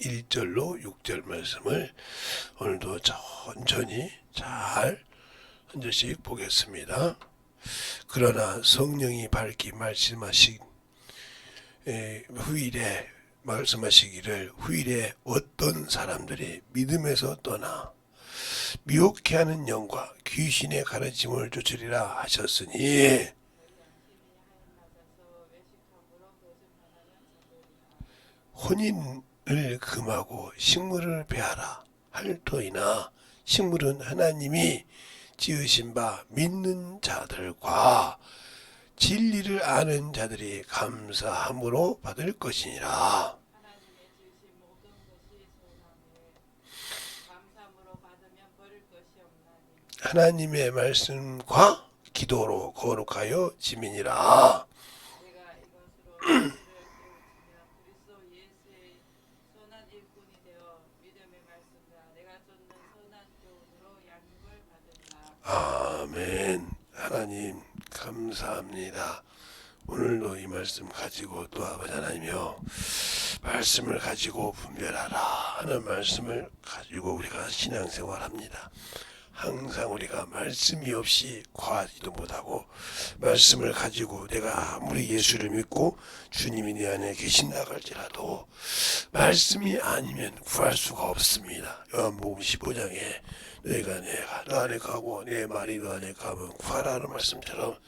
1절로 6절 말씀을 오늘도 천천히 잘 한 절씩 보겠습니다. 그러나 성령이 밝히 후일에 말씀하시기를 후일에 어떤 사람들이 믿음에서 떠나 미혹해 하는 영과 귀신의 가르침을 쫓으리라 하셨으니 혼인을 금하고 식물을 배하라 할 터이나 식물은 하나님이 지으신 바 믿는 자들과 진리를 아는 자들이 감사함으로 받을 것이니라. 하나님의 말씀과 기도로 거룩하여 지민이라. 아멘. 하나님 감사합니다. 오늘도 이 말씀 가지고 또 아버지 하나님이여 말씀을 가지고 분별하라 하는 말씀을 가지고 우리가 신앙생활합니다. 항상 우리가 말씀이 없이 과하지도 못하고 말씀을 가지고 내가 아무리 예수를 믿고 주님이 내 안에 계신다 할지라도 말씀이 아니면 구할 수가 없습니다. 요한복음 15장에 내가 너 안에 가고 내 말이 너 안에 가면 구하라는 말씀처럼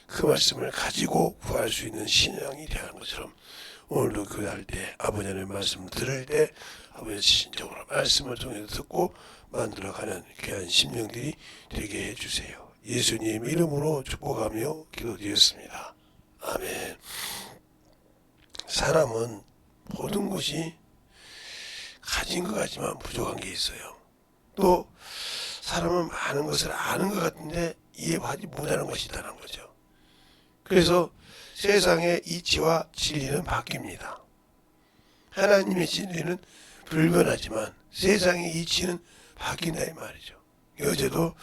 그 말씀을 가지고 구할 수 있는 신앙이 되는 것처럼 오늘도 그날 때 아버지 하나님의 말씀 들을 때 아버지 신적으로 말씀을 통해서 듣고 만들어가는 귀한 심령들이 되게 해주세요. 예수님 이름으로 축복하며 기도드렸습니다. 아멘. 사람은 모든 것이 가진 것 같지만 부족한 게 있어요. 또 사람은 많은 것을 아는 것 같은데 이해하지 못하는 것이 있다는 거죠. 그래서 세상의 이치와 진리는 바뀝니다. 하나님의 진리는 불변하지만 세상의 이치는 바뀐다 이 말이죠. 어제도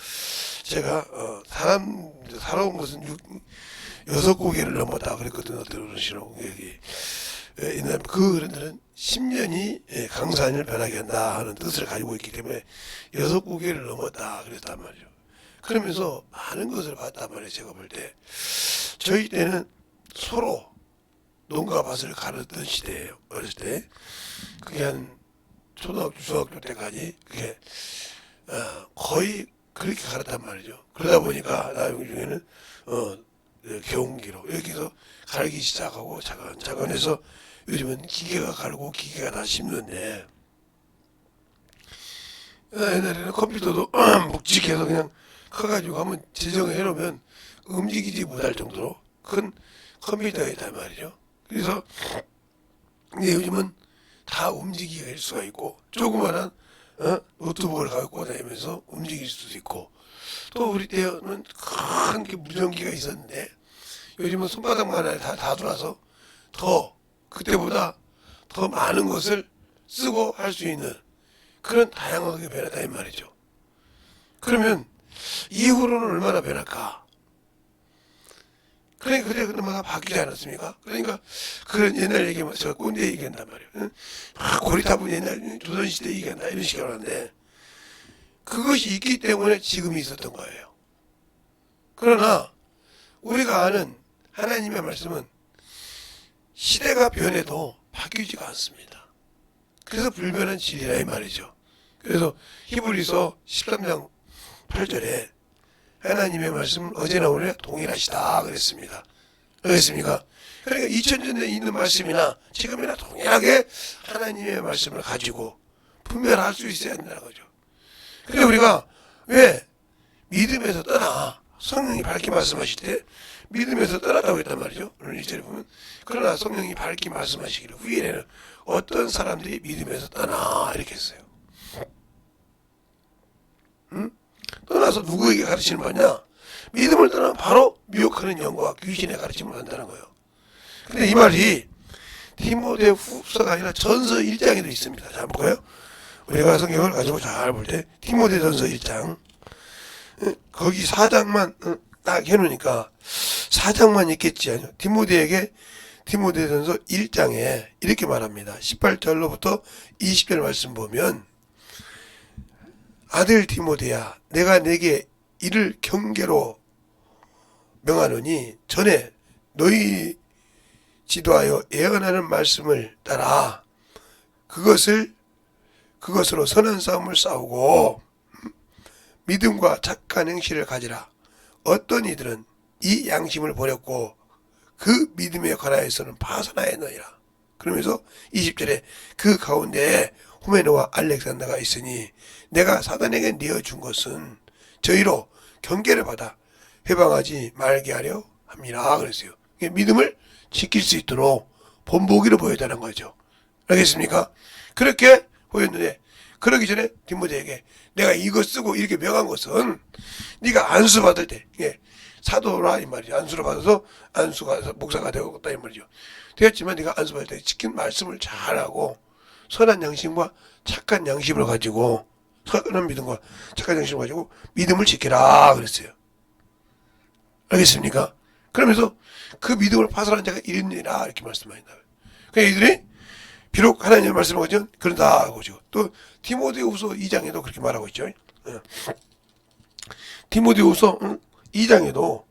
제가 살아온 것은 6고개를 넘었다 그랬거든요. 어르신하고 여기 옛날 그 어른들은 10년이 강산을 변하게 한다 하는 뜻을 가지고 있기 때문에 6고개를 넘었다 그랬단 말이죠. 그러면서 많은 것을 봤단 말이에요. 제가 볼 때 저희 때는 서로 농가 밭을 가르던 시대예요. 어렸을 때 그게 한 초등학교 중학교 때까지 그게 거의 그렇게 가르단 말이죠. 그러다 보니까 나중에는 경운기로 이렇게 해서 갈기 시작하고 차근차근 해서 요즘은 기계가 갈고 기계가 다 심는데 옛날에는 컴퓨터도 묵직해서 그냥 커가지고 한번 지정해 놓으면 움직이지 못할 정도로 큰 컴퓨터였단 말이죠. 그래서 요즘은 다 움직이게 할 수가 있고 조그마한 노트북을 갖고 다니면서 움직일 수도 있고 또 우리 때는 큰 무전기가 있었는데 요즘은 손바닥만 안에 다 들어와서 더 그때보다 더 많은 것을 쓰고 할 수 있는 그런 다양하게 변했다 이 말이죠. 그러면 이후로는 얼마나 변할까? 그래 그때마다 바뀌지 않았습니까? 그러니까 그런 옛날 얘기만 제가 꼰대 얘기한단 말이에요. 고리타분 옛날 조선시대 얘기한다 이런 식으로 하는데 그것이 있기 때문에 지금이 있었던 거예요. 그러나 우리가 아는 하나님의 말씀은 시대가 변해도 바뀌지가 않습니다. 그래서 불변한 진리라 이 말이죠. 그래서 히브리서 13장 8절에 하나님의 말씀은 어제나 오늘 동일하시다 그랬습니다. 그랬습니까? 그러니까 2000년 전에 있는 말씀이나 지금이나 동일하게 하나님의 말씀을 가지고 분별할 수 있어야 한다는 거죠. 근데 우리가 왜 믿음에서 떠나 성령이 밝게 말씀하실 때 믿음에서 떠났다고 했단 말이죠. 오늘 1절에 보면 그러나 성령이 밝게 말씀하시기를 후일에는 어떤 사람들이 믿음에서 떠나 이렇게 했어요. 떠나서 누구에게 가르치는 거냐? 믿음을 떠나면 바로 미혹하는 영과 귀신의 가르침을 한다는 거예요. 근데 이 말이 디모데 후서가 아니라 전서 1장에도 있습니다. 자, 볼까요? 우리가 성경을 가지고 잘 볼 때 디모데 전서 1장 거기 4장만 딱 해놓으니까 4장만 있겠지. 디모데에게 디모데전서 1장에 이렇게 말합니다. 18절로부터 20절 말씀 보면 아들 디모데야 내가 내게 이를 경계로 명하노니 전에 너희 지도하여 예언하는 말씀을 따라 그것으로 선한 싸움을 싸우고 믿음과 착한 행실을 가지라. 어떤 이들은 이 양심을 버렸고 그 믿음에 관하여서는 파선하였느니라. 그러면서 20절에 그 가운데에 후메노와 알렉산더가 있으니 내가 사단에게 내어준 것은 저희로 경계를 받아 회방하지 말게 하려 합니다. 그랬어요. 믿음을 지킬 수 있도록 본보기를 보여달라는 거죠. 알겠습니까? 그렇게 보였는데 그러기 전에 디모데에게 내가 이거 쓰고 이렇게 명한 것은 네가 안수 받을 때 사도라 이 말이죠. 안수를 받아서 안수가 목사가 되었다 이 말이죠. 되었지만 네가 안수 받을 때 지킨 말씀을 잘하고 선한 양심과 착한 양심을 가지고 선한 믿음과 착한 양심을 가지고 믿음을 지키라 그랬어요. 알겠습니까? 그러면서 그 믿음을 파손한 자가 이랬느니라 이렇게 말씀하신다. 그러니까 이들이 비록 하나님의 말씀을 가지고 그런다 하고 또 디모데후서 2장에도 그렇게 말하고 있죠. 디모데후서 2장에도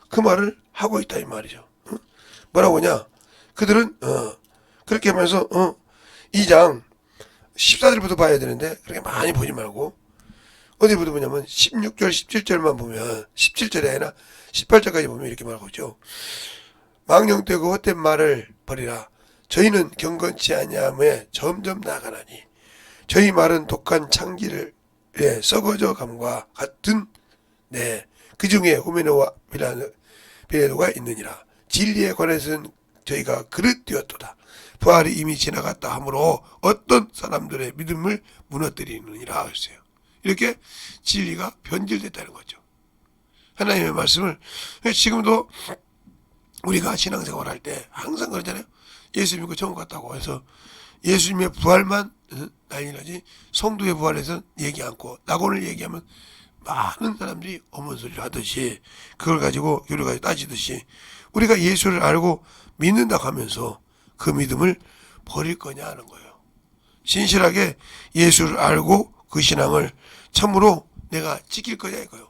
그 말을 하고 있다 이 말이죠. 뭐라고 하냐? 그들은 그렇게 하면서 2장 14절부터 봐야 되는데 그렇게 많이 보지 말고 어디부터 보냐면 16절 17절만 보면 17절이 아니라 18절까지 보면 이렇게 말하고 있죠. 망령되고 헛된 말을 버리라. 저희는 경건치 아니함에 점점 나아가나니 저희 말은 독한 창기를 썩어져 감과 같은 그 중에 후메노와 비레도가 있느니라. 진리에 관해서는 저희가 그릇되었도다. 부활이 이미 지나갔다 하므로 어떤 사람들의 믿음을 무너뜨리느니라 했어요. 이렇게 진리가 변질됐다는 거죠. 하나님의 말씀을 지금도 우리가 신앙생활 할 때 항상 그러잖아요. 예수 믿고 천국 갔다고 해서 예수님의 부활만 난리 나지 성도의 부활에서 얘기 않고 낙원을 얘기하면 많은 사람들이 어문소리를 하듯이 그걸 가지고 교리가 따지듯이 우리가 예수를 알고 믿는다 하면서 그 믿음을 버릴 거냐 하는 거예요. 진실하게 예수를 알고 그 신앙을 참으로 내가 지킬 거냐 이거요.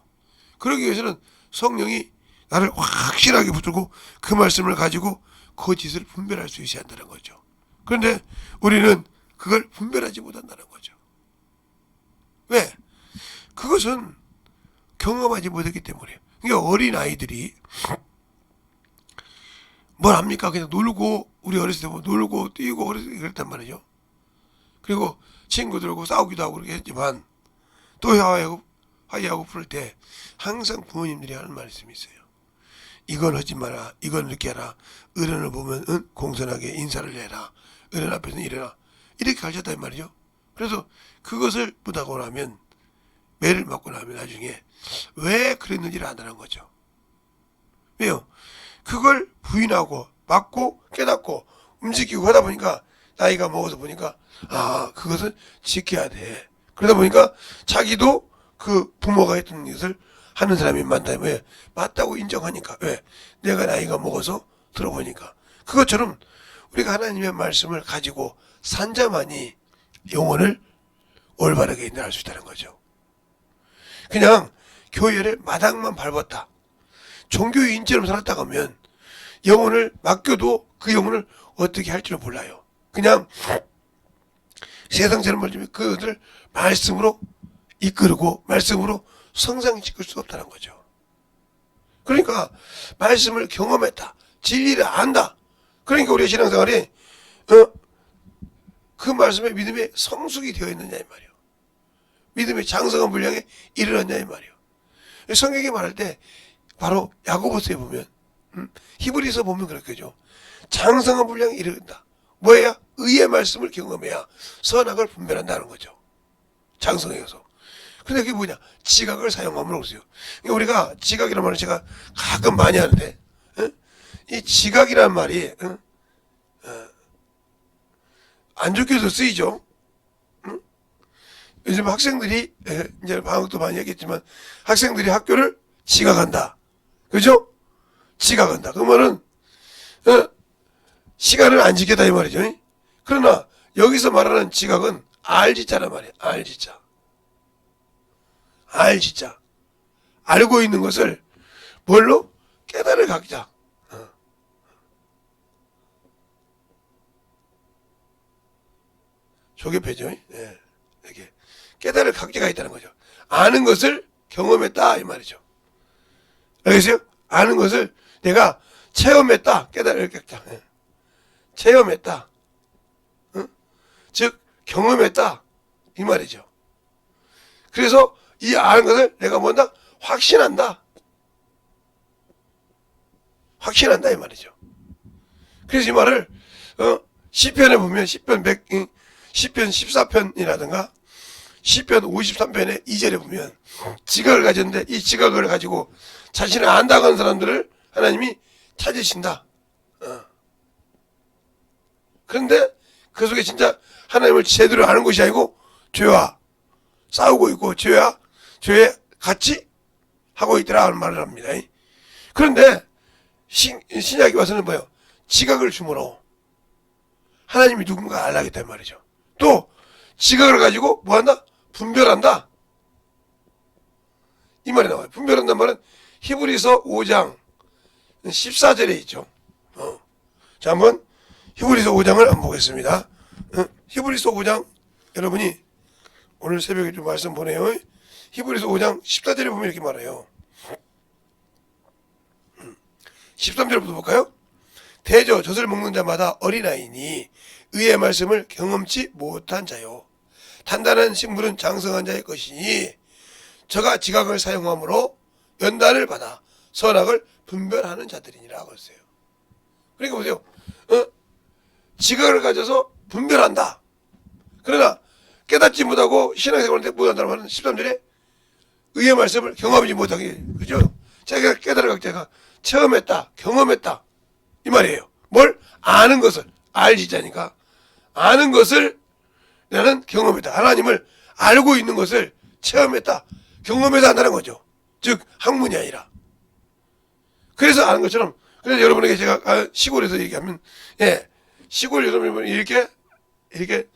그러기 위해서는 성령이 나를 확실하게 붙들고 그 말씀을 가지고 거짓을 분별할 수 있어야 한다는 거죠. 그런데 우리는 그걸 분별하지 못한다는 거죠. 왜? 그것은 경험하지 못했기 때문에. 그러니까 어린 아이들이 뭘 합니까? 그냥 놀고 우리 어렸을 때 뭐 놀고 뛰고 그랬단 말이죠. 그리고 친구들하고 싸우기도 하고 그렇게 했지만 또 화해하고 풀 때 항상 부모님들이 하는 말씀이 있어요. 이건 하지 마라. 이건 이렇게 하라. 어른을 보면 공손하게 인사를 해라. 어른 앞에서는 이래라. 이렇게 가르쳤단 말이죠. 그래서 그것을 못하고 나면 매를 맞고 나면 나중에 왜 그랬는지를 안다는 거죠. 왜요? 그걸 부인하고 맞고 깨닫고 움직이고 하다 보니까 나이가 먹어서 보니까 그것을 지켜야 돼. 그러다 보니까 자기도 그 부모가 했던 것을 하는 사람이 많다. 왜? 맞다고 인정하니까. 왜? 내가 나이가 먹어서 들어보니까. 그것처럼 우리가 하나님의 말씀을 가지고 산 자만이 영혼을 올바르게 인도할 수 있다는 거죠. 그냥 교회를 마당만 밟았다. 종교인처럼 살았다 하면 영혼을 맡겨도 그 영혼을 어떻게 할지를 몰라요. 그냥 세상처럼 말하면 그것을 말씀으로 이끌고 말씀으로 성장시킬 수 없다는 거죠. 그러니까 말씀을 경험했다. 진리를 안다. 그러니까 우리의 신앙생활이 그 말씀의 믿음의 성숙이 되어 있느냐 이 말이에요. 믿음의 장성한 분량에 이르렀냐 이 말이에요. 성경이 말할 때 바로 야고보서에 보면 히브리서 보면 그렇게죠. 장성한 분량에 이르른다. 뭐야? 의의 말씀을 경험해야 선악을 분별한다는 거죠. 장성해서. 근데 그게 뭐냐? 지각을 사용함으로 그러세요. 우리가 지각이라는 말을 제가 가끔 많이 하는데 이 지각이라는 말이 안 좋게도 쓰이죠. 요즘 학생들이 이제 방학도 많이 했겠지만 학생들이 학교를 지각한다. 그죠? 지각한다. 그 말은 시간을 안 지켰다 이 말이죠. 그러나 여기서 말하는 지각은 알지자란 말이에요. 알지자. 알지자. 알고 있는 것을 뭘로? 깨달을 각자. 조개패죠. 예. 이렇게 깨달을 각자가 있다는 거죠. 아는 것을 경험했다 이 말이죠. 알겠어요? 아는 것을 내가 체험했다. 깨달을 각자. 예. 체험했다. 즉 경험했다 이 말이죠. 그래서 이 아는 것을 내가 뭔다? 확신한다. 확신한다 이 말이죠. 그래서 이 말을 시편에 보면 시편 14편이라든가 시편 53편의 2절에 보면 지각을 가졌는데 이 지각을 가지고 자신을 안다고 하는 사람들을 하나님이 찾으신다. 그런데 그 속에 진짜 하나님을 제대로 아는 것이 아니고 죄와 싸우고 있고 죄에 같이 하고 있더라 하는 말을 합니다. 그런데 신약에 와서는 뭐예요? 지각을 주므로 하나님이 누군가 알라겠다는 말이죠. 또 지각을 가지고 뭐한다? 분별한다. 이 말이 나와요. 분별한다는 말은 히브리서 5장 14절에 있죠. 자, 한번 히브리서 5장을 한번 보겠습니다. 히브리서 5장 여러분이 오늘 새벽에 좀 말씀 보내요. 히브리서 5장 14절에 보면 이렇게 말해요. 13절부터 볼까요? 대저 젖을 먹는 자마다 어린아이니 의의 말씀을 경험치 못한 자요. 단단한 식물은 장성한 자의 것이니 저가 지각을 사용함으로 연단을 받아 선악을 분별하는 자들이니라 그랬어요. 그러니까 보세요. 지각을 가져서 분별한다. 그러나 깨닫지 못하고 신앙생활을 못한다는 말은 13절에 의의 말씀을 경험하지 못하게, 그죠? 자기가 깨달아 각자가 체험했다, 경험했다. 이 말이에요. 뭘? 아는 것을. 알지자니까. 아는 것을 나는 경험했다. 하나님을 알고 있는 것을 체험했다. 경험해서 한다는 거죠. 즉, 학문이 아니라. 그래서 아는 것처럼, 그래서 여러분에게 제가 시골에서 얘기하면, 예, 시골 여러분 이렇게, 이게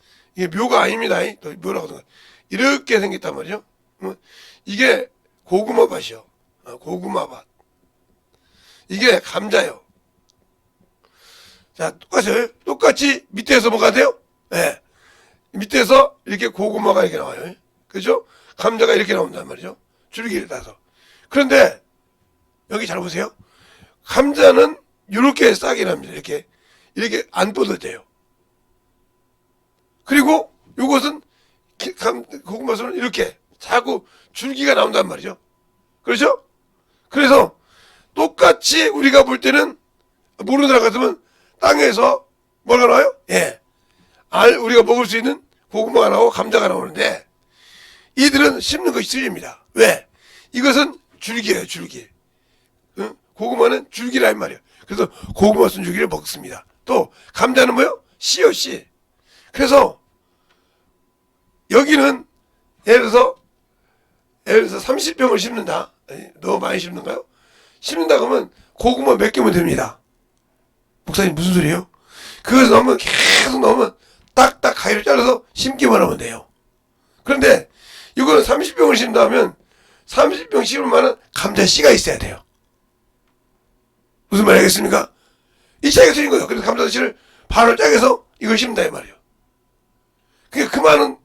묘가 아닙니다. 또 묘라고 하던가. 이렇게 생겼단 말이죠. 이게 고구마 밭이요. 고구마 밭. 이게 감자요. 자, 똑같이 밑에서 뭐가 돼요? 예. 밑에서 이렇게 고구마가 이렇게 나와요. 그죠? 감자가 이렇게 나온단 말이죠. 줄기를 따서. 그런데, 여기 잘 보세요. 감자는 이렇게 싹이 납니다. 이렇게 안 뻗어져요. 그리고 요것은 고구마수는 이렇게 자꾸 줄기가 나온단 말이죠. 그렇죠? 그래서 똑같이 우리가 볼 때는 모르는 사람 같으면 땅에서 뭐가 나와요? 예. 우리가 먹을 수 있는 고구마가 나오고 감자가 나오는데 이들은 씹는 것이 틀립니다. 왜? 이것은 줄기예요, 줄기. 고구마는 줄기란 말이에요. 그래서 고구마 쓴 줄기를 먹습니다. 또 감자는 뭐요? 씨요, 씨. 그래서 여기는 예를 들어서 30병을 심는다. 너무 많이 심는가요? 심는다 그러면 고구마 몇 개면 됩니다. 목사님 무슨 소리예요? 그것을 넣으면 계속 넣으면 딱딱 가위로 잘라서 심기만 하면 돼요. 그런데 이거는 30병을 심다 하면 30병 심을 만한 감자 씨가 있어야 돼요. 무슨 말 알겠습니까? 이 차이가 틀린 거예요. 그래서 감자 씨를 바로 짜게서 이걸 심는다 이 말이에요. 그 많은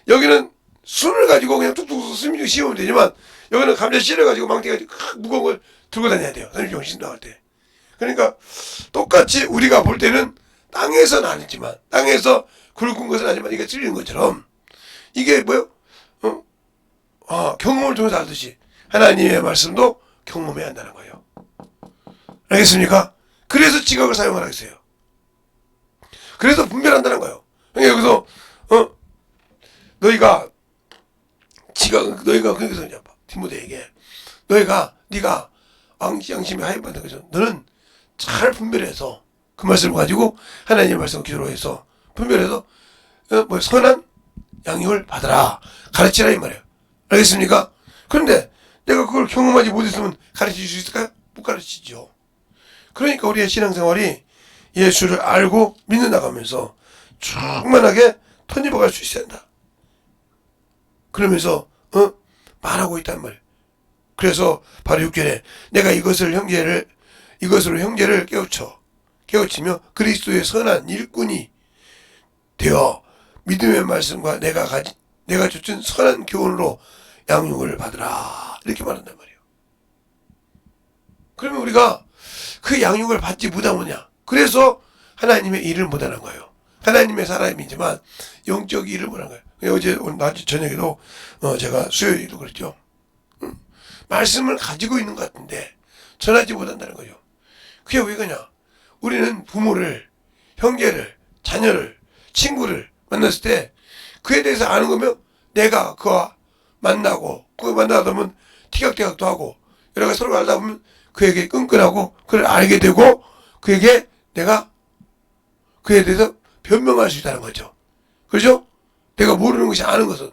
여기는 순을 가지고 그냥 뚝뚝 심으면 되지만 여기는 감자 씨를 가지고 망태 가지고 무거운 걸 들고 다녀야 돼요. 30병 심다 할 때. 그러니까 똑같이 우리가 볼 때는 땅에서는 아니지만 땅에서 굵은 것은 아니지만 이게 틀린 것처럼 이게 뭐요? 경험을 통해서 알듯이 하나님의 말씀도 경험해야 한다는 거예요. 알겠습니까? 그래서 지각을 사용하라 했어요. 그래서 분별한다는 거예요. 그러니까 여기서 너희가 그래서 이제 디모데에게 네가 양심이 하여받는 거죠. 너는 잘 분별해서 그 말씀을 가지고 하나님의 말씀을 기도로 해서 분별해서 선한 양육을 받아라. 가르치라 이 말이에요. 알겠습니까? 그런데 내가 그걸 경험하지 못했으면 가르칠 수 있을까요? 못 가르치죠. 그러니까 우리의 신앙생활이 예수를 알고 믿는 나가면서 충만하게 턴입어갈 수 있어야 한다. 그러면서 말하고 있단 말이에요. 그래서 바로 6절에 내가 이것으로 형제를 깨우치며 그리스도의 선한 일꾼이 되어 믿음의 말씀과 내가 주신 선한 교훈으로 양육을 받으라, 이렇게 말한단 말이에요. 그러면 우리가 그 양육을 받지 못하느냐? 그래서 하나님의 일을 못하는 거예요. 하나님의 사람이지만 영적 일을 못하는 거예요. 어제 오늘 낮 저녁에도 제가 수요일도 그랬죠. 말씀을 가지고 있는 것 같은데 전하지 못한다는 거죠. 그게 왜 그러냐? 우리는 부모를, 형제를, 자녀를, 친구를 만났을 때 그에 대해서 아는 거면 내가 그와 만나고 만나다 보면 티격태격도 하고 여러 가지 서로 알다 보면 그에게 끈끈하고 그를 알게 되고 그에게 내가 그에 대해서 변명할 수 있다는 거죠. 그렇죠? 내가 모르는 것이 아는 것은.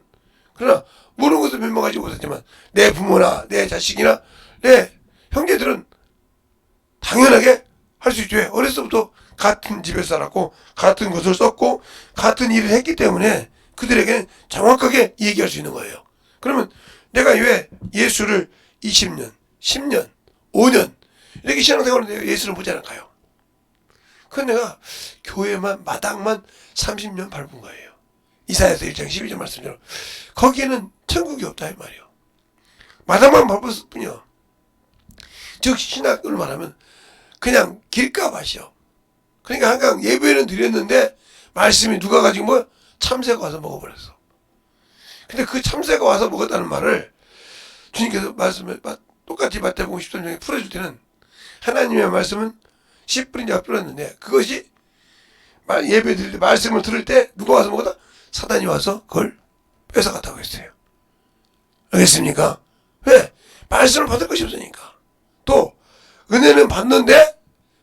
그러나 모르는 것을 변명하지 못하지만 내 부모나 내 자식이나 내 형제들은 당연하게 할 수 있죠. 어렸을 때부터 같은 집에서 살았고 같은 것을 썼고 같은 일을 했기 때문에 그들에게는 정확하게 얘기할 수 있는 거예요. 그러면 내가 왜 예수를 20년, 10년, 5년 이렇게 신앙생활을 예수를 보지 않을까요? 그건 내가 교회만 마당만 30년 밟은 거예요. 이사야서 1장 12절 말씀대로 거기에는 천국이 없다 이 말이에요. 마당만 밟았을 뿐이요. 즉 신학을 말하면 그냥 길가밭이요. 그러니까 항상 예배는 드렸는데 말씀이 누가 가지고 뭐 참새가 와서 먹어버렸어. 근데 그 참새가 와서 먹었다는 말을 주님께서 말씀을 똑같이 마태복음 13장에 풀어줄 때는 하나님의 말씀은 씨 뿌린 자가 뿌렸는데 그것이 예배 드릴 때 말씀을 들을 때 누가 와서 먹었다? 사단이 와서 그걸 뺏어갔다고 했어요. 알겠습니까? 왜? 말씀을 받을 것이 없으니까. 또 은혜는 받는데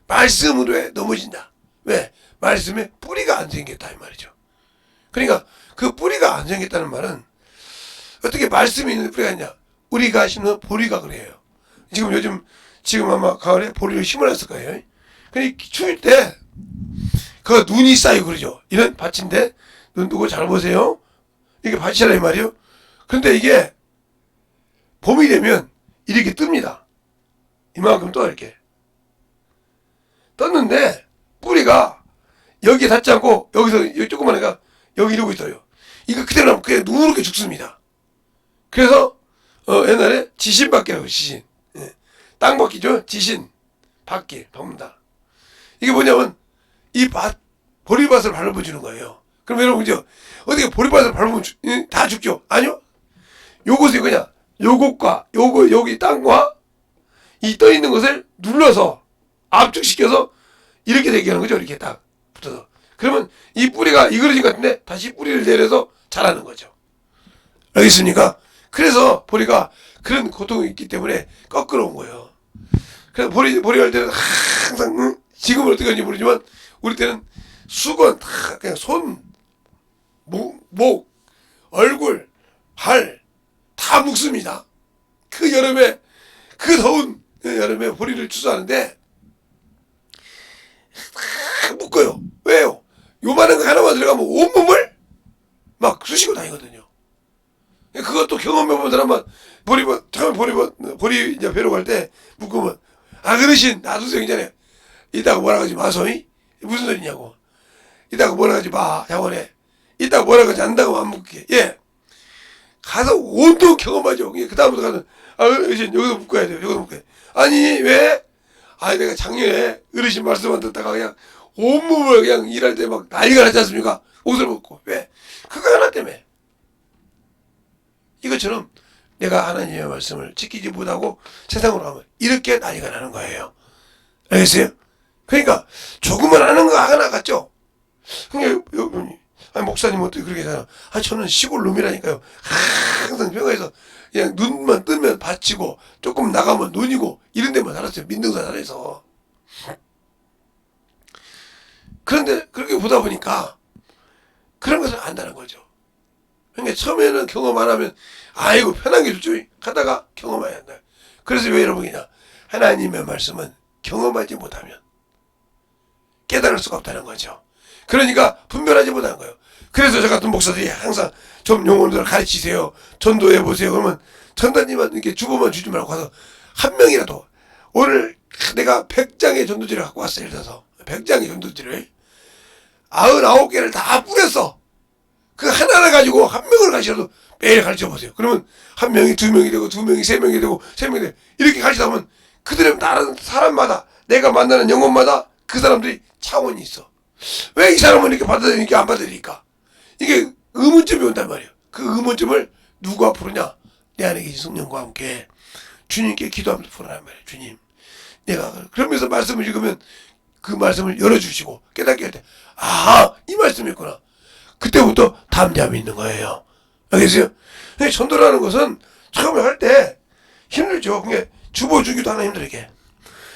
말씀으로 넘어진다. 왜? 말씀에 뿌리가 안 생겼다 이 말이죠. 그러니까 그 뿌리가 안 생겼다는 말은 어떻게 말씀이 있는 뿌리가 있냐? 우리가 심는 보리가 그래요. 지금 아마 가을에 보리를 심어놨을 거예요. 근데 추울 때 그 눈이 쌓이고 그러죠. 이런 밭인데 눈 두고 잘 보세요. 이게 밭이라 이 말이에요. 그런데 이게 봄이 되면 이렇게 뜹니다. 이만큼 떠 이렇게 떴는데 뿌리가 여기에 닿지 않고 여기서 조그만 애가 여기 이러고 있어요. 이거 그대로 나면 그냥 누렇게 죽습니다. 그래서 옛날에 지신바퀴라고 지신 땅바퀴죠. 지신 바퀴 밟는다. 이게 뭐냐면 이 보리밭을 밟아주는 거예요. 그럼 여러분 이제 어떻게 보리밭을 밟으면 다 죽죠? 아니요. 요것이 그냥 요것과 여기 땅과 이 떠 있는 것을 눌러서 압축시켜서 이렇게 되게 하는 거죠. 이렇게 딱 붙어서. 그러면 이 뿌리가 이그러진 것 같은데 다시 뿌리를 내려서 자라는 거죠. 알겠습니까? 그래서 보리가 그런 고통이 있기 때문에 거꾸로 온 거예요. 그래서 보리 할 때는 항상 지금은 어떻게 하는지 모르지만 우리 때는 수건 다 그냥 손, 목, 얼굴, 발 다 묶습니다. 그 여름에 그 더운 여름에 보리를 추수하는데 다 묶어요. 왜요? 요만한 거 하나만 들어가면 온몸을 막 쑤시고 다니거든요. 그것도 경험해본 사람은 처음에 보리 이제 배로 갈 때 묶으면 그러신 놔두세요. 이전에 이따가 뭐라 하지 마소이? 무슨 소리냐고. 이따가 뭐라 하지 마. 자원에. 이따가 뭐라 하지 안다고 안 묶게. 예. 가서 온통 경험하죠. 그 다음부터 가서 어르신 여기서 묶어야 돼요. 여기서 묶어야 돼. 아니 왜? 내가 작년에 어르신 말씀만 듣다가 그냥 온몸을 그냥 일할 때 막 난리가 났지 않습니까? 옷을 벗고. 왜? 그거 하나 때문에. 이것처럼 내가 하나님의 말씀을 지키지 못하고 세상으로 가면 이렇게 난리가 나는 거예요. 알겠어요? 그러니까 조금만 하는 거 하나 같죠? 목사님 어떻게 그렇게 하잖아. 저는 시골 놈이라니까요. 항상 평화에서 그냥 눈만 뜨면 밭이고 조금 나가면 논이고 이런 데만 살았어요. 민둥산 안에서. 그런데 그렇게 보다 보니까 그런 것을 안다는 거죠. 그러니까 처음에는 경험 안 하면 아이고 편한 게 좋죠. 하다가 경험해야 한다. 그래서 왜 여러분이냐. 하나님의 말씀은 경험하지 못하면 깨달을 수가 없다는 거죠. 그러니까 분별하지 못하는 거예요. 그래서 저 같은 목사들이 항상 좀 영혼들을 가르치세요. 전도해 보세요. 그러면 전도님은 이렇게 주보만 주지 말고 가서 한 명이라도 오늘 내가 100장의 전도지를 갖고 왔어요. 예를 들어서 100장의 전도지를 99개를 다 뿌렸어. 그 하나를 가지고 한 명을 가르쳐도 매일 가르쳐 보세요. 그러면 한 명이 2명이 되고 2명이 3명이 되고 3명이 되고 이렇게 가르치다 보면 그들은 다른 사람마다 내가 만나는 영혼마다 그 사람들이 차원이 있어. 왜 이 사람은 이렇게 받아들이니까 안 받아들이니까? 이게 의문점이 온단 말이에요. 그 의문점을 누가 풀으냐? 내 안에 계신 성령과 함께 주님께 기도하면서 풀어란 말이에요. 주님, 내가 그러면서 말씀을 읽으면 그 말씀을 열어주시고 깨닫게 할 때, 아, 이 말씀이었구나. 그때부터 담대함이 있는 거예요. 알겠어요? 전도라는 것은 처음에 할 때 힘들죠. 그게 주보 주기도 하나 힘들어, 이게.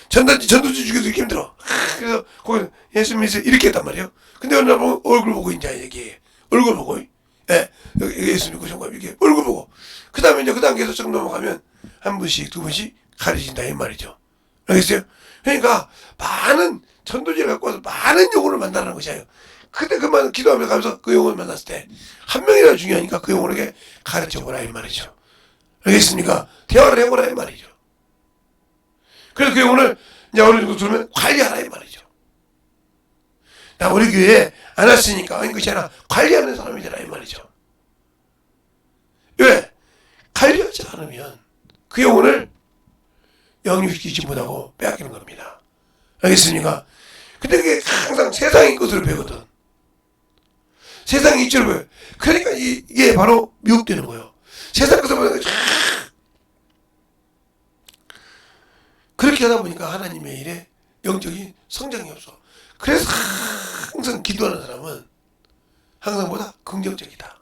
전도지 주기도 이렇게 힘들어. 그래서 거기 예수 믿으세요 이렇게 했단 말이에요. 근데 어느 날 보면 얼굴 보고 이제 얘기해. 얼굴 보고, 예, 예수 믿고 정말 이렇게 얼굴 보고. 그 다음에 이제 그 단계에서 쭉 넘어가면 한 분씩, 두 분씩 가르친다, 이 말이죠. 알겠어요? 그러니까 많은 전도지를 갖고 와서 많은 영혼을 만나라는 것이에요. 그때 그만 기도하면서 가면서 그 영혼을 만났을 때 한 명이라도 중요하니까 그 영혼에게 가르쳐보라, 이 말이죠. 알겠습니까? 대화를 해보라, 이 말이죠. 그래서 그 영혼을 이제 어느 정도 들으면 관리하라, 이 말이죠. 나 우리 교회에 안 왔으니까 아닌 것이 아니라 관리하는 사람이 되라, 이 말이죠. 왜? 관리하지 않으면 그 영혼을 영육시키지 못하고 빼앗기는 겁니다. 알겠습니까? 근데 그게 항상 세상의 것으로 배우거든. 세상의 이치로 배워요. 그러니까 이게 바로 미혹되는 거예요. 세상 것을 보는 거죠. 그렇게 하다 보니까 하나님의 일에 영적인 성장이 없어. 그래서 항상 기도하는 사람은 항상 보다 긍정적이다.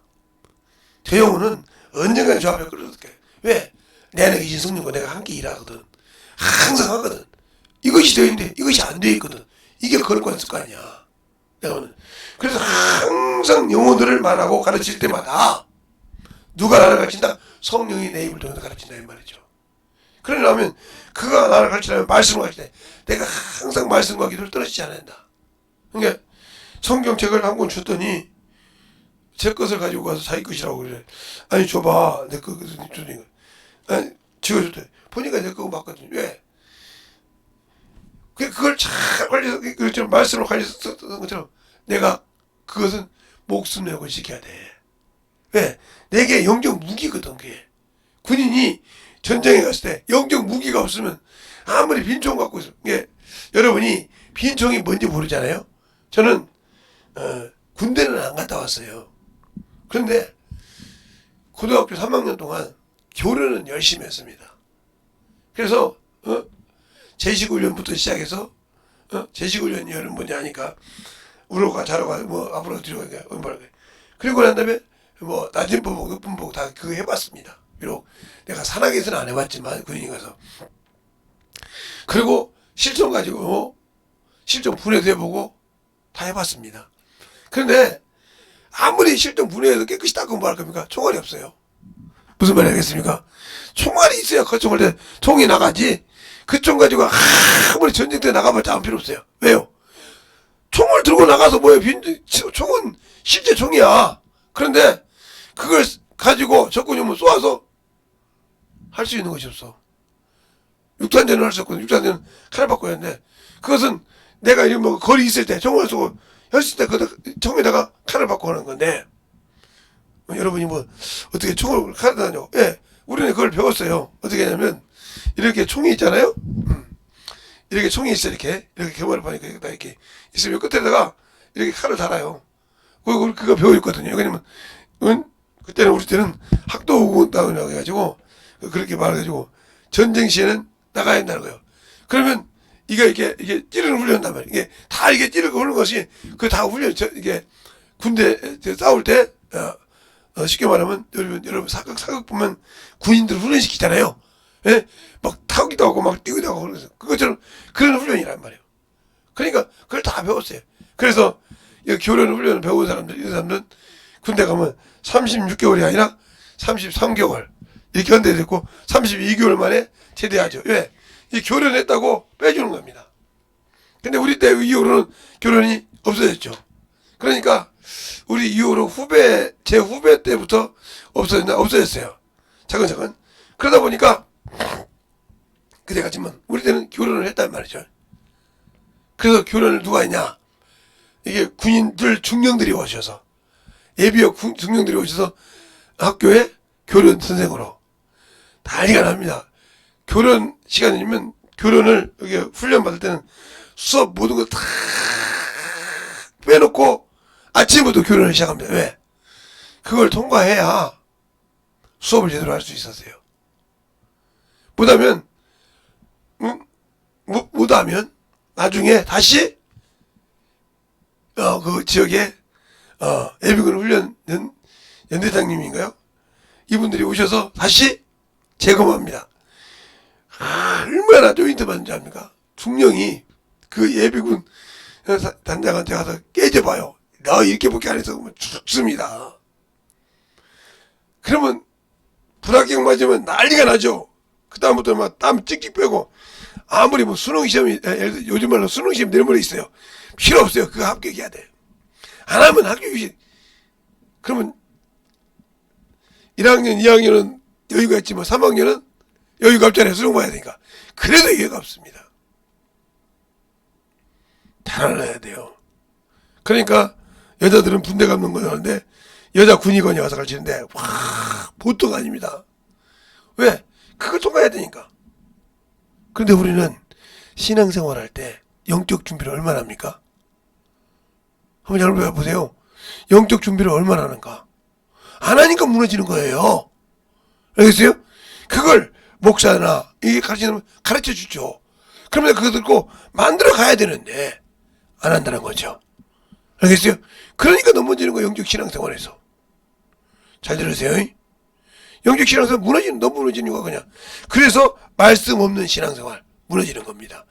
저 영혼은 언젠가 저 앞에 끌어들게. 왜? 내 안에 계신 성령과 내가 함께 일하거든. 항상 하거든. 이것이 되어 있는데 이것이 안 되어 있거든. 이게 거룩한 습관이야. 내가 오늘. 그래서 항상 영혼들을 말하고 가르칠 때마다 누가 나를 가르친다? 성령이 내 입을 통해서 가르친다, 이 말이죠. 그러려면 그가 나를 가르치려면 말씀을 가르칠 때 내가 항상 말씀과 기도를 떨어지지 않아야 된다. 그러니까 성경책을 한 권 줬더니 제 것을 가지고 가서 자기 것이라고 그래. 아니 줘봐. 내 거 줬더니 아니 지어줬대. 보니까 내 거고 맞거든. 왜? 그걸 잘 관리해서 그처럼 말씀을 관리해서 썼던 것처럼 내가 그것은 목숨 내고 지켜야 돼. 왜? 내게 영적 무기거든. 그게 군인이 전쟁에 갔을 때 영적 무기가 없으면 아무리 빈총 갖고 있어. 이게 여러분이 빈총이 뭔지 모르잖아요. 저는 군대는 안 갔다 왔어요. 그런데 고등학교 3학년 동안 교련은 열심히 했습니다. 그래서 제식훈련부터 시작해서 제식훈련이 여러분 뭔지 아니까 우로가 자러가 뭐 앞으로 뒤로 가니까 그리고 난 다음에 뭐 낮은 보복 높은 보복 다 그거 해봤습니다. 비록 내가 산악에서는 안 해봤지만 군인이 가서 그리고 실전 가지고 실전 분해도 해보고 다 해봤습니다. 그런데 아무리 실전 분해해서 깨끗이 닦으면 뭐 할 겁니까? 총알이 없어요. 무슨 말이 하겠습니까? 총알이 있어야 그 총알 때 총이 나가지. 그 총 가지고 아무리 전쟁터에 나가봤자 아무 필요 없어요. 왜요? 총을 들고 나가서 뭐예요? 총은 실제 총이야. 그런데 그걸 가지고 적군이 오면 쏘아서 할 수 있는 것이 없어. 육탄전을 할 수 없거든. 육탄전은 칼을 받고 했는데 그것은 내가 이런 뭐 거리 있을 때 총을 쏘고 했을 때 그 총에다가 칼을 받고 하는 건데 여러분이 뭐 어떻게 총을 칼을 다냐고. 예, 우리는 그걸 배웠어요. 어떻게 하냐면 이렇게 총이 있잖아요. 이렇게 총이 있어. 이렇게 개발을 보니까 이렇게 있으면 끝에다가 이렇게 칼을 달아요. 그거 배워 있거든요. 왜냐면 그때는 우리 때는 학도우군다운이라고 해가지고 그렇게 말해가지고 전쟁 시에는 나가야 된다는 거예요. 그러면 이게 찌르는 훈련단 말이에요. 이게 다 이게 찌르고 하는 것이 그 다 훈련. 이게 군대 싸울 때 쉽게 말하면 여러분 사극 보면 군인들 훈련시키잖아요. 예? 막 타기도 하고 막 뛰기도 하고 그러면서 그것처럼 그런 훈련이란 말이에요. 그러니까 그걸 다 배웠어요. 그래서 이 교련 훈련을 배운 사람들, 이런 사람들은 군대 가면 36개월이 아니라 33개월 이렇게 헌대됐고 32개월 만에 제대하죠. 왜? 이 교련했다고 빼주는 겁니다. 근데 우리 때 이후로는 결혼이 없어졌죠. 그러니까 우리 이후로 제 후배 때부터 없어졌어요. 차근차근. 그러다 보니까 그래가지만 우리 때는 결혼을 했단 말이죠. 그래서 결혼을 누가 했냐? 이게 군인들 중령들이 오셔서 예비역 중령들이 오셔서 학교에 결혼 선생으로 난리가 납니다. 결혼 시간이면 결혼을 여기 훈련 받을 때는 수업 모든 거 다 빼놓고 아침부터 결혼을 시작합니다. 왜? 그걸 통과해야 수업을 제대로 할 수 있었어요. 못하면 나중에 다시 그 지역에 예비군 훈련 연대장님인가요? 이분들이 오셔서 다시 재검합니다. 얼마나 조인트 받는지 압니까? 중령이 그 예비군 단장한테 가서 깨져봐요. 나 이렇게밖에 안 해서 죽습니다. 그러면 불합격 맞으면 난리가 나죠. 그 다음부터 막 땀 찍찍 빼고 아무리 뭐 수능 시험이 예를 들어 요즘 말로 수능 시험 내일모레 있어요. 필요 없어요. 그거 합격해야 돼. 안 하면 합격이지. 그러면 1학년, 2학년은 여유가 있지만 3학년은 여유가 없잖아요. 수능 봐야 되니까. 그래도 여유가 없습니다. 달아나야 돼요. 그러니까 여자들은 분대 감는 거 하는데 여자 군의관이 와서 가르치는데 와 보통 아닙니다. 왜? 그걸 통과해야 되니까. 그런데 우리는 신앙생활 할 때 영적 준비를 얼마나 합니까? 한번 잘 보세요. 영적 준비를 얼마나 하는가? 안 하니까 무너지는 거예요. 알겠어요? 그걸 목사나 이게 가르쳐 주죠. 그러면 그거 듣고 만들어 가야 되는데 안 한다는 거죠. 알겠어요? 그러니까 넘어지는 거예요. 영적 신앙생활에서. 잘 들으세요. 영적 신앙생활 너무 무너지는 이유가 그냥. 그래서 말씀 없는 신앙생활 무너지는 겁니다.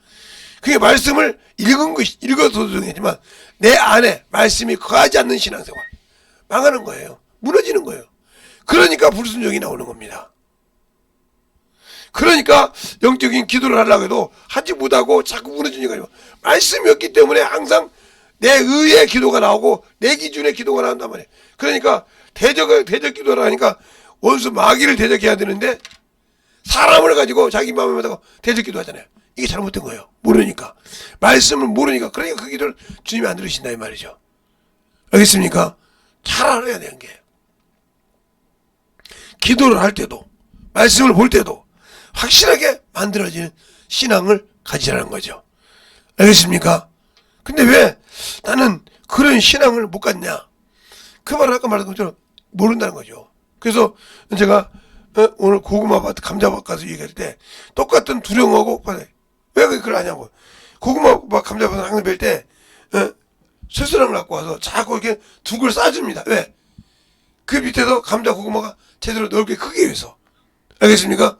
그게 말씀을 읽어서 되겠지만 내 안에 말씀이 거하지 않는 신앙생활 망하는 거예요. 무너지는 거예요. 그러니까 불순종이 나오는 겁니다. 그러니까 영적인 기도를 하려고 해도 하지 못하고 자꾸 무너지니까 말씀이 없기 때문에 항상 내 의의 기도가 나오고 내 기준의 기도가 나온단 말이에요. 그러니까 대적 기도를 하니까 원수 마귀를 대적해야 되는데 사람을 가지고 자기 마음에 맞다고 대적 기도하잖아요. 이게 잘못된 거예요. 모르니까. 말씀을 모르니까. 그러니까 그 기도를 주님이 안 들으신다 이 말이죠. 알겠습니까? 잘 알아야 되는 게 기도를 할 때도 말씀을 볼 때도 확실하게 만들어지는 신앙을 가지라는 거죠. 알겠습니까? 근데 왜 나는 그런 신앙을 못 갖냐? 그 말을 아까 말한 것처럼 모른다는 거죠. 그래서 제가 오늘 고구마밭, 감자밭 가서 얘기할 때 똑같은 두령하고 왜 그걸 하냐고. 고구마밭, 감자밭 항상 뵐 때 쇠스랑을 갖고 와서 자꾸 이렇게 둑을 싸줍니다. 왜? 그 밑에서 감자, 고구마가 제대로 넓게 크기 위해서. 알겠습니까?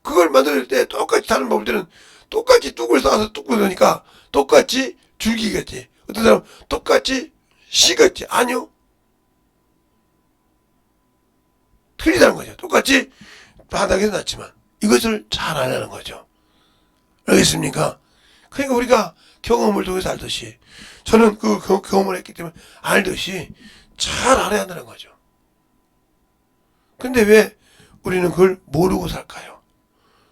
그걸 만들 때 똑같이 다른 법을 때는 똑같이 뚝을 쌓아서 뚝을 넣으니까 똑같이 줄기겠지. 어떤 사람은 똑같이 시겠지. 아니요. 틀리다는 거죠. 똑같이 바닥에서 났지만 이것을 잘 알아는 거죠. 알겠습니까? 그러니까 우리가 경험을 통해서 알듯이 저는 그 경험을 했기 때문에 알듯이 잘 알아야 한다는 거죠. 근데 왜 우리는 그걸 모르고 살까요?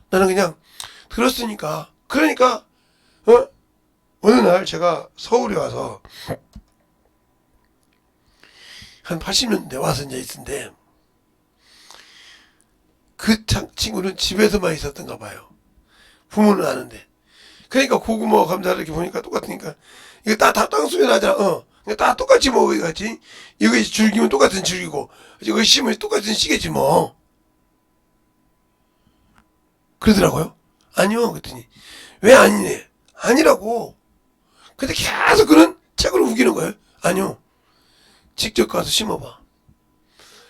나는 그냥 들었으니까. 그러니까 어느 날 제가 서울에 와서 한 80년대 와서 이제 있는데 그 친구는 집에서만 있었던가 봐요. 부모는 아는데. 그러니까 고구마 감자 이렇게 보니까 똑같으니까 이거 다 땅속에 나잖아. 다 똑같이 먹어 이거지. 이거 줄기면 똑같은 줄기고 이거 씨면 똑같은 씨겠지 뭐. 그러더라고요. 아니요. 그랬더니 왜 아니네. 아니라고. 근데 계속 그는 책으로 우기는 거예요. 아니요. 직접 가서 심어봐.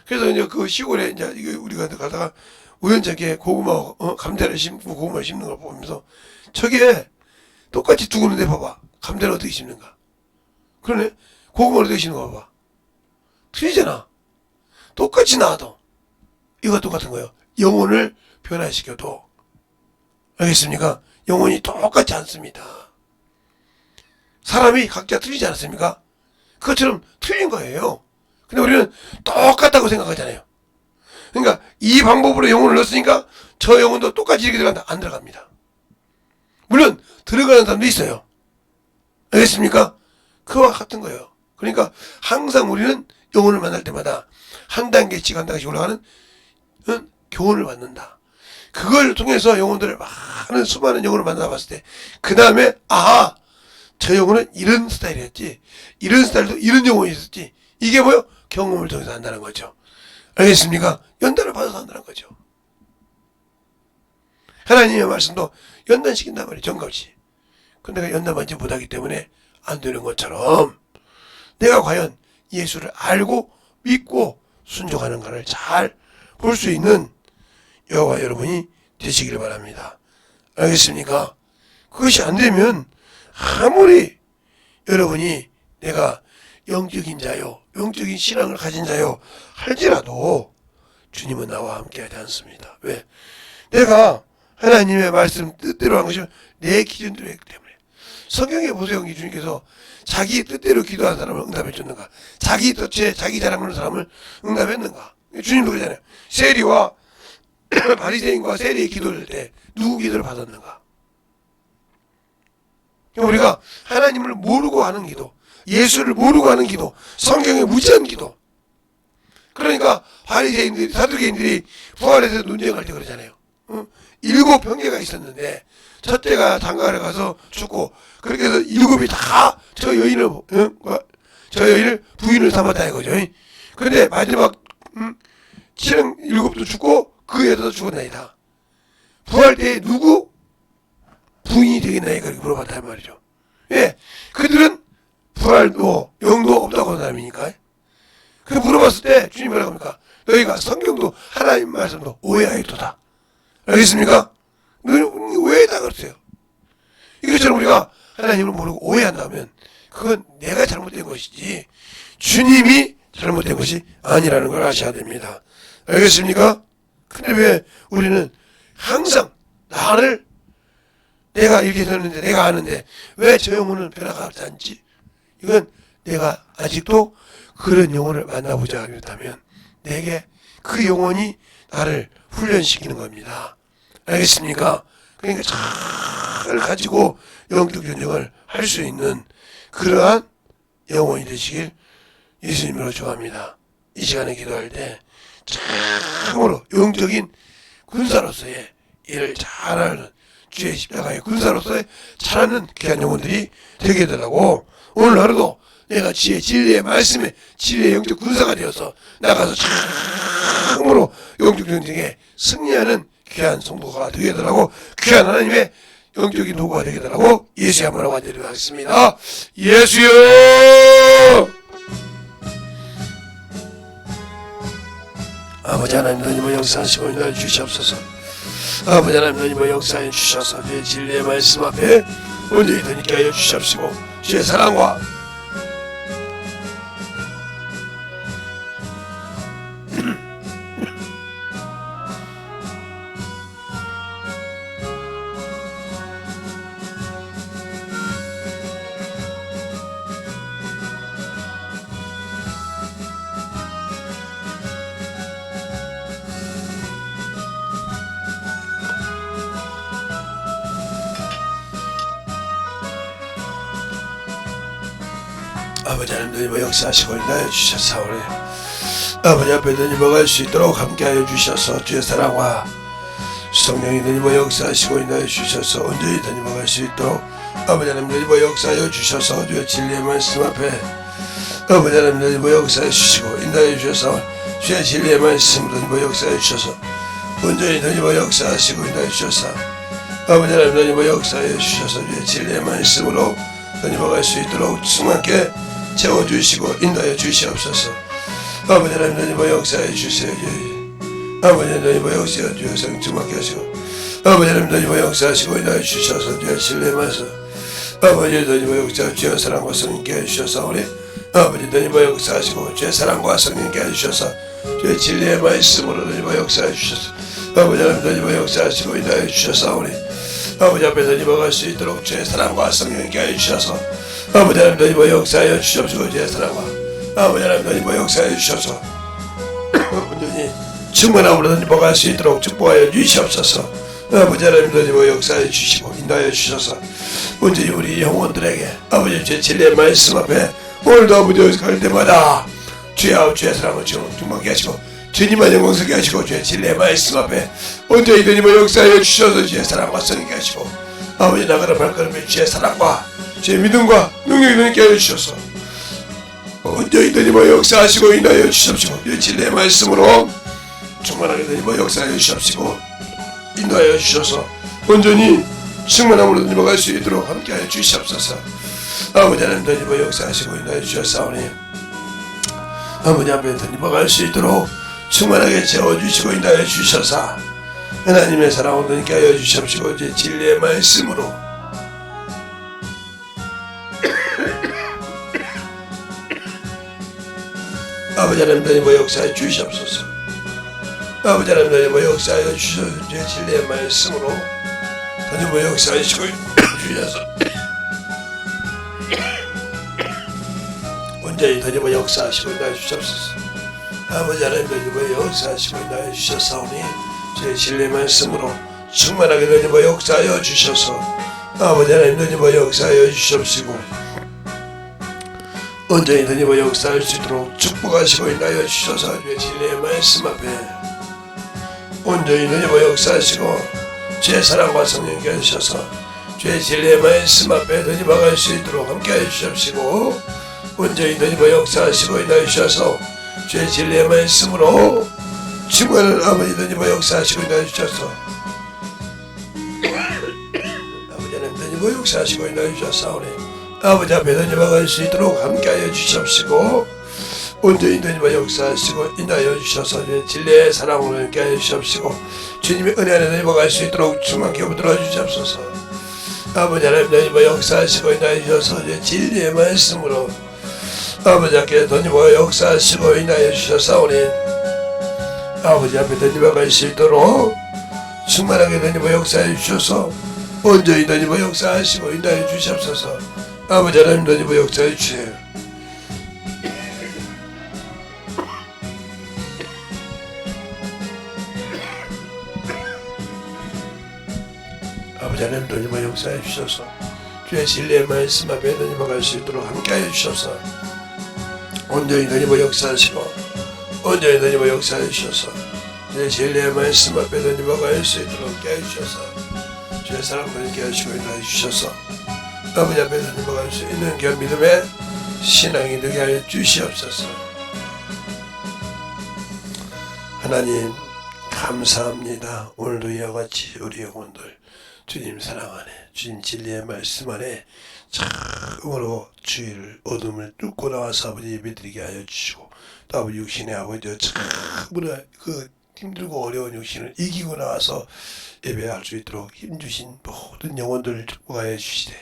그래서 이제 그 시골에 이제 우리가 가다가 우연찮게 고구마, 감자를 심고 고구마를 심는 걸 보면서 저게 똑같이 두고는데 봐봐. 감자를 어떻게 심는가. 그러네. 고구마를 어떻게 심는 거 봐봐. 틀리잖아. 똑같이 나와도 이거 똑같은 거예요. 영혼을 변화시켜도. 알겠습니까? 영혼이 똑같지 않습니다. 사람이 각자 틀리지 않습니까? 그것처럼 틀린 거예요. 근데 우리는 똑같다고 생각하잖아요. 그러니까 이 방법으로 영혼을 넣었으니까 저 영혼도 똑같이 이렇게 들어간다. 안 들어갑니다. 물론 들어가는 사람도 있어요. 알겠습니까? 그와 같은 거예요. 그러니까 항상 우리는 영혼을 만날 때마다 한 단계씩 한 단계씩 올라가는 교훈을 받는다. 그걸 통해서 영혼들을 많은 수많은 영혼을 만나봤을 때 그 다음에 아하, 저 영혼은 이런 스타일이었지, 이런 스타일도 이런 영혼이 있었지, 이게 뭐요? 경험을 통해서 한다는 거죠. 알겠습니까? 연단을 받아서 한다는 거죠. 하나님의 말씀도 연단시킨단 말이에요. 정같이. 근데 내가 연단받지 못하기 때문에 안 되는 것처럼 내가 과연 예수를 알고 믿고 순종하는가를 잘 볼 수 있는 여호와 여러분이 되시기를 바랍니다. 알겠습니까? 그것이 안 되면 아무리 여러분이 내가 영적인 자요, 영적인 신앙을 가진 자요 할지라도 주님은 나와 함께하지 않습니다. 왜? 내가 하나님의 말씀 뜻대로 한 것이 내 기준대로 했기 때문에. 성경에 보세요. 주님께서 자기 뜻대로 기도한 사람을 응답해 줬는가? 자기 뜻에 자기 자랑하는 사람을 응답했는가? 주님도 그러잖아요. 세리와 바리새인과 세리의 기도를 때 누구 기도를 받았는가? 우리가 하나님을 모르고 하는 기도, 예수를 모르고 하는 기도, 성경에 무지한 기도. 그러니까 바리새인들이, 사두개인들이 부활해서 논쟁할 때 그러잖아요. 7 형제가 있었는데 첫째가 장가를 가서 죽고, 그렇게 해서 7이 다 저 여인을 부인을 삼았다 이거죠. 그런데 마지막 7도 죽고 그 여자도 죽었나이다. 부활 때 누구 부인이 되겠나이까 이렇게 물어봤단 말이죠. 예, 그들은 부활도 영도 없다고 하는 사람이니까. 그 물어봤을 때 주님이 뭐라고 합니까? 너희가 성경도 하나님 말씀도 오해하였도다. 알겠습니까? 너희는 오해다 그랬어요. 이것처럼 우리가 하나님을 모르고 오해한다면 그건 내가 잘못된 것이지 주님이 잘못된 것이 아니라는 걸 아셔야 됩니다. 알겠습니까? 근데 왜 우리는 항상 나를 내가 이렇게 되는데 내가 아는데 왜 저 영혼은 변화가지 않지? 이건 내가 아직도 그런 영혼을 만나보지 않았다면 내게 그 영혼이 나를 훈련시키는 겁니다. 알겠습니까? 그러니까 잘 가지고 영적 전쟁을 할 수 있는 그러한 영혼이 되시길 예수님으로 축원합니다. 이 시간에 기도할 때 참으로 영적인 군사로서의 일을 잘하는 주의 십자가의 군사로서의 잘하는 귀한 영혼들이 되게 되라고 오늘 하루도 내가 진리의 말씀에 진리의 영적 군사가 되어서 나가서 참으로 영적 전쟁에 승리하는 귀한 성도가 되게 되라고 귀한 하나님의 영적인 도구가 되게 되라고 예수의 한번하고 완전히 하겠습니다. 예수여! 아버지 하나님 너님의 역사하시고 인도해 주시옵소서. 아버지 하나님 너님의 역사해 주셔서 주의 진리의 말씀 앞에 온전히 드니게 하여 주시옵시고 주의 사랑과 아버지 하나님 너희와 역사하시고 인도하여 주셔서 우리 아버지 앞에 너희와 갈 수 있도록 함께하여 주셔서 주의 사랑과 성령이 너희와 역사하시고 인도하여 주셔서 온전히 너희와 갈 수 있도록 아버지 하나님 너희와 역사하여 주셔서 주의 진리의 말씀 앞에 아버지 하나님 너희와 역사해 주시고 인도하여 주셔서 주의 진리의 말씀으로 너희와 역사해 주셔서 온전히 너희와 역사하시고 인도하여 주셔서 아버지 하나님 너희와 역사해 주셔서 주의 진리의 말씀으로 너희와 갈 수 있도록 충만케 채워주시고 인도하여 주시옵소서. 아버지 하나님 너희와 역사해 주세요. 아버지 하나님 너희와 역사해 주셔서 충만케 하시고 아버지 하나님 너희와 역사하시고 인도하여 주셔서 주의 진리의 말씀 아버지 너희와 역사하여 주의 사랑과 성령께 해주셔서 우리 아버지 너희와 역사하시고 주의 사랑과 성령께 해주셔서 주의 진리의 말씀으로 너희와 역사해 주셔서 아버지 하나님 너희와 역사하시고 인도하여 주셔서 우리 아버지 앞에 너희와 갈 수 있도록 주의 사랑과 성령께 해주셔서 아버지 하나님 더 역사하여 주시옵시고 주의 사랑과 아버지 하나님 더 역사하여 주셔서 온전히 충만함으로 행복할 수 있도록 축복하여 주시옵소서. 아버지 하나님 더 역사하여 주시고 인도하여 주셔서 온전히 우리 영혼들에게 아버지 주의 진리의 말씀 앞에 오늘도 아버지 갈 때마다 주여 주의 사랑을 충만케 하시고 주님만 영광스럽게 하시고 주의 진리의 말씀 앞에 온전히 주님의 역사하여 주셔서 주의 사랑과 성령케 하시고 아버지 나가는 발걸음에 주의 사랑과 주의 믿음과 능력이 있게 하여 주셔서 온전히 주님의 역사하시고 인하여 주시옵시고 주의 진리의 말씀으로 충만하게 주님의 역사하여 주시옵시고 인도하여 주셔서 온전히 충만함으로 주님과 갈 수 있도록 함께하여 주시옵소서. 아버지 하나님 주님의 역사하시고 인도하여 주셨사오니 아버지 앞에 주님과 갈 수 있도록 충만하게 채워주시고 인도하여 주셔서 하나님의 사랑을 주님께 하여 주시옵시고 제 진리의 말씀으로 아버지 하나님 주님의 역사하여 주시옵소서. 아버지 하나님 주님의 역사하여 주셔서 제 진리의 말씀으로 주님의 역사하시고 주셔서 온전히 주님의 역사하시고 인도하여 주시옵소서. 아버지 하나님 주님의 역사하시고 인도하여 주셨사오니 제 진리의 말씀으로 충만하게 주님의 역사하여 주셔서 아버지 하나님 주님의 역사하여 주시옵시고 온전히 주님의 역사할 수 있도록 축복하시고 인도하여 주셔서 제 진리의 말씀 앞에 온전히 주님의 역사하시고 제 사랑과 성령께 하셔서 제 진리의 말씀 앞에 주님과 갈 수 있도록 함께하여 주시옵시고 온전히 주님의 역사하시고 인도하여 주셔서 제 진리의 말씀으로 충만한 아버지 주님의 역사하시고 인도하여 주셔서 아버지 하나님 주님의 역사하시고 인도하여 주셨사오니 아버지 앞에 주님과 갈 수 있도록 함께하여 주시옵시고 온전히 주님의 역사하시고 인도하여 주셔서 제 진리의 사랑으로 함께하여 주시옵시고 주님의 은혜 안에 주님과 갈 수 있도록 충만케 붙들어 주시옵소서. 아버지 하나님 주님의 역사하시고 인도하여 주셔서 제 진리의 말씀으로 아버지 앞에 주님과 역사하시고 인도하여 주셨사오니 아버지 앞에 주님과 갈 수 있도록 충만하게 주님과 역사해 주셔서 온전히 주님과 역사하시고 인도하여 주시옵소서. 아버지 하나님 주님과 역사해 주세요. 아버지 하나님 주님과 역사해 주셔서 주의 진리의 말씀 앞에 주님과 갈 수 있도록 함께하여 주셔서 온전히 주님과 역사하시고 온전히 주님과 역사해 주셔서 내 진리의 말씀 앞에 주님과 갈 수 있도록 함께해 주셔서 주의 사랑과 함께 하시고 인도해 주셔서 아버지 앞에 주님과 갈 수 있는 그 믿음의 신앙이 되게 하여 주시옵소서. 하나님 감사합니다. 오늘도 이와 같이 우리 영혼들 주님 사랑 안에 주님 진리의 말씀 안에 참으로 주의를 어둠을 뚫고 나와서 아버지 예배드리게 하여 주시고 또 아버지 육신의 아버지 참으로 그 힘들고 어려운 육신을 이기고 나와서 예배할 수 있도록 힘주신 모든 영혼들을 축복하여 주시되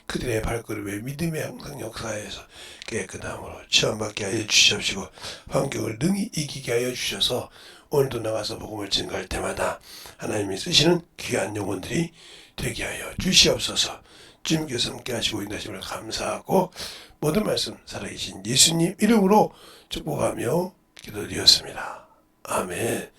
그들의 발걸음에 믿음의 항상 역사에서 깨끗함으로 체험받게 하여 주시옵시고 환경을 능히 이기게 하여 주셔서 오늘도 나가서 복음을 증거할 때마다 하나님이 쓰시는 귀한 영혼들이 되게 하여 주시옵소서. 주님께서 함께 하시고 인도하심을 감사하고 모든 말씀 살아계신 예수님 이름으로 축복하며 기도드렸습니다. 아멘.